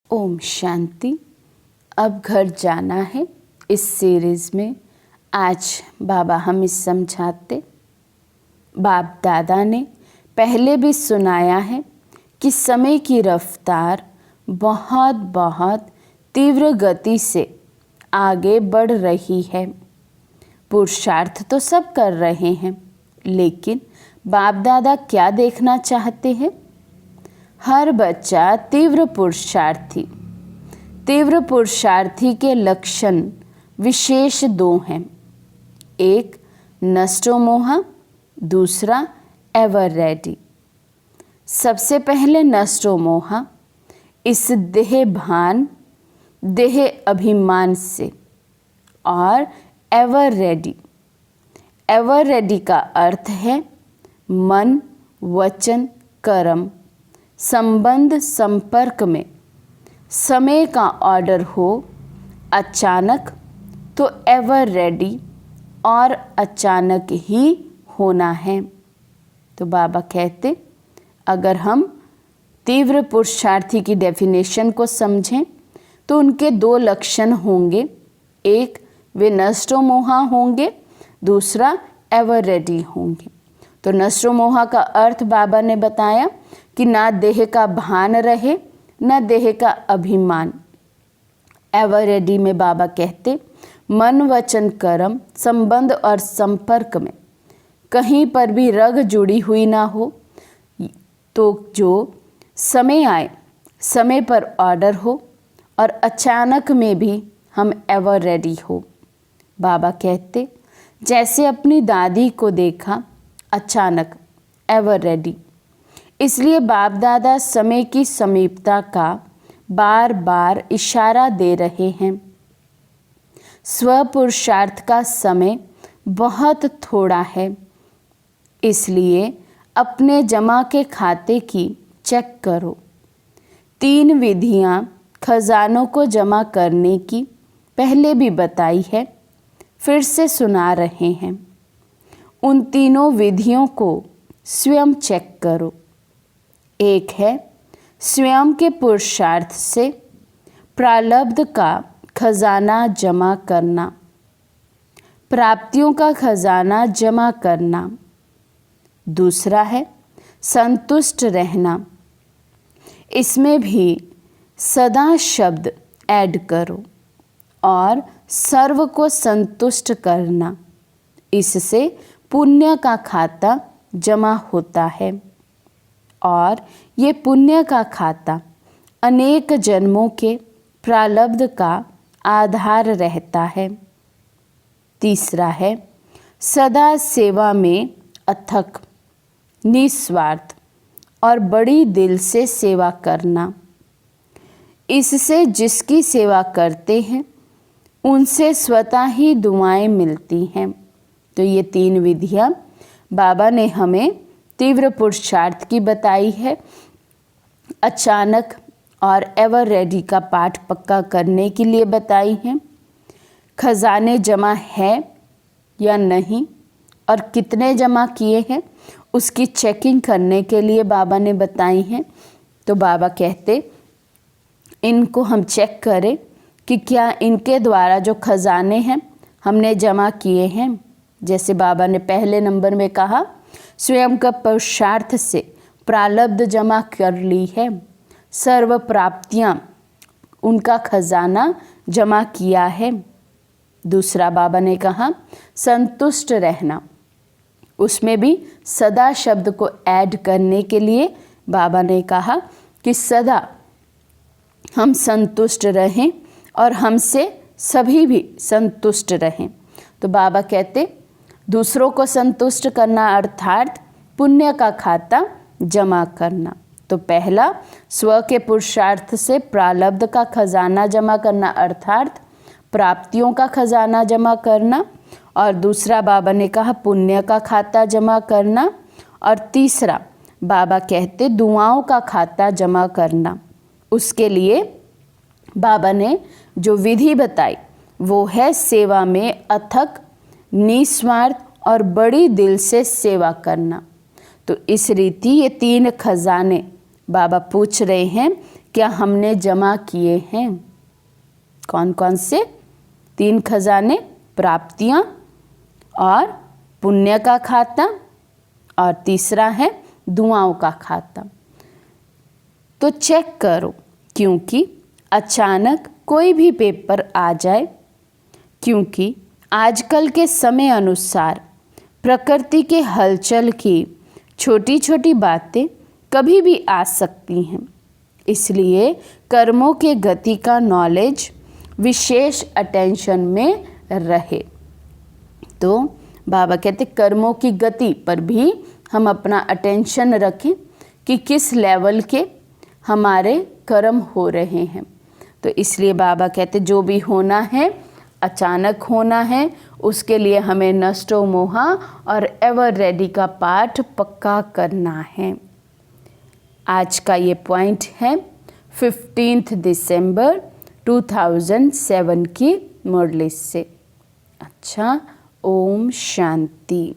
ओम शांति। अब घर जाना है। इस सीरीज़ में आज बाबा हमें समझाते, बाप दादा ने पहले भी सुनाया है कि समय की रफ्तार बहुत बहुत तीव्र गति से आगे बढ़ रही है। पुरुषार्थ तो सब कर रहे हैं, लेकिन बाप दादा क्या देखना चाहते हैं? हर बच्चा तीव्र पुरुषार्थी के लक्षण विशेष दो हैं। एक नष्टोमोहा, दूसरा एवर रेडी। सबसे पहले नष्टोमोहा इस देह अभिमान से, और एवर रेडी का अर्थ है मन, वचन, कर्म संबंध संपर्क में समय का ऑर्डर हो अचानक, तो एवर रेडी और अचानक ही होना है। तो बाबा कहते, अगर हम तीव्र पुरुषार्थी की डेफिनेशन को समझें तो उनके दो लक्षण होंगे। एक वे नष्टोमोहा होंगे, दूसरा एवर रेडी होंगे। तो नष्टोमोहा का अर्थ बाबा ने बताया कि ना देह का भान रहे, ना देह का अभिमान। एवर रेडी में बाबा कहते, मन, वचन, कर्म संबंध और संपर्क में कहीं पर भी रग जुड़ी हुई ना हो, तो जो समय आए समय पर ऑर्डर हो, और अचानक में भी हम एवर रेडी हो। बाबा कहते, जैसे अपनी दादी को देखा अचानक, एवर रेडी। इसलिए बाप दादा समय की समीपता का बार बार इशारा दे रहे हैं। स्व पुरुषार्थ का समय बहुत थोड़ा है, इसलिए अपने जमा के खाते की चेक करो। 3 विधियां खजानों को जमा करने की पहले भी बताई है, फिर से सुना रहे हैं। उन तीनों विधियों को स्वयं चेक करो। एक है स्वयं के पुरुषार्थ से प्रारब्ध का खजाना जमा करना, प्राप्तियों का खजाना जमा करना। दूसरा है संतुष्ट रहना, इसमें भी सदा शब्द ऐड करो, और सर्व को संतुष्ट करना। इससे पुण्य का खाता जमा होता है, और ये पुण्य का खाता अनेक जन्मों के प्रारब्ध का आधार रहता है। तीसरा है सदा सेवा में अथक, निस्वार्थ और बड़ी दिल से सेवा करना। इससे जिसकी सेवा करते हैं उनसे स्वतः ही दुआएं मिलती हैं। तो ये 3 विधियां बाबा ने हमें तीव्र पुरुषार्थ की बताई है। अचानक और एवर रेडी का पाठ पक्का करने के लिए बताई हैं। खजाने जमा है या नहीं और कितने जमा किए हैं उसकी चेकिंग करने के लिए बाबा ने बताई हैं। तो बाबा कहते, इनको हम चेक करें कि क्या इनके द्वारा जो खजाने हैं हमने जमा किए हैं। जैसे बाबा ने पहले नंबर में कहा, स्वयं का पुरुषार्थ से प्रारब्ध जमा कर ली है, सर्व प्राप्तियां उनका खजाना जमा किया है। दूसरा बाबा ने कहा संतुष्ट रहना, उसमें भी सदा शब्द को ऐड करने के लिए बाबा ने कहा कि सदा हम संतुष्ट रहें और हमसे सभी भी संतुष्ट रहें। तो बाबा कहते, दूसरों को संतुष्ट करना अर्थात पुण्य का खाता जमा करना। तो पहला स्व के पुरुषार्थ से प्रारब्ध का खजाना जमा करना अर्थात प्राप्तियों का खजाना जमा करना, और दूसरा बाबा ने कहा पुण्य का खाता जमा करना, और तीसरा बाबा कहते दुआओं का खाता जमा करना। उसके लिए बाबा ने जो विधि बताई वो है सेवा में अथक, निस्वार्थ और बड़ी दिल से सेवा करना। तो इस रीति ये 3 खजाने बाबा पूछ रहे हैं क्या हमने जमा किए हैं? कौन कौन से? 3 खजाने, प्राप्तियां और पुण्य का खाता, और तीसरा है दुआओं का खाता। तो चेक करो, क्योंकि अचानक कोई भी पेपर आ जाए, क्योंकि आजकल के समय अनुसार प्रकृति के हलचल की छोटी छोटी बातें कभी भी आ सकती हैं, इसलिए कर्मों के गति का नॉलेज विशेष अटेंशन में रहे। तो बाबा कहते कर्मों की गति पर भी हम अपना अटेंशन रखें कि किस लेवल के हमारे कर्म हो रहे हैं। तो इसलिए बाबा कहते जो भी होना है अचानक होना है, उसके लिए हमें नष्टो मोहा और एवर रेडी का पाठ पक्का करना है। आज का ये पॉइंट है 15 दिसंबर 2007 की मुरली से। अच्छा, ओम शांति।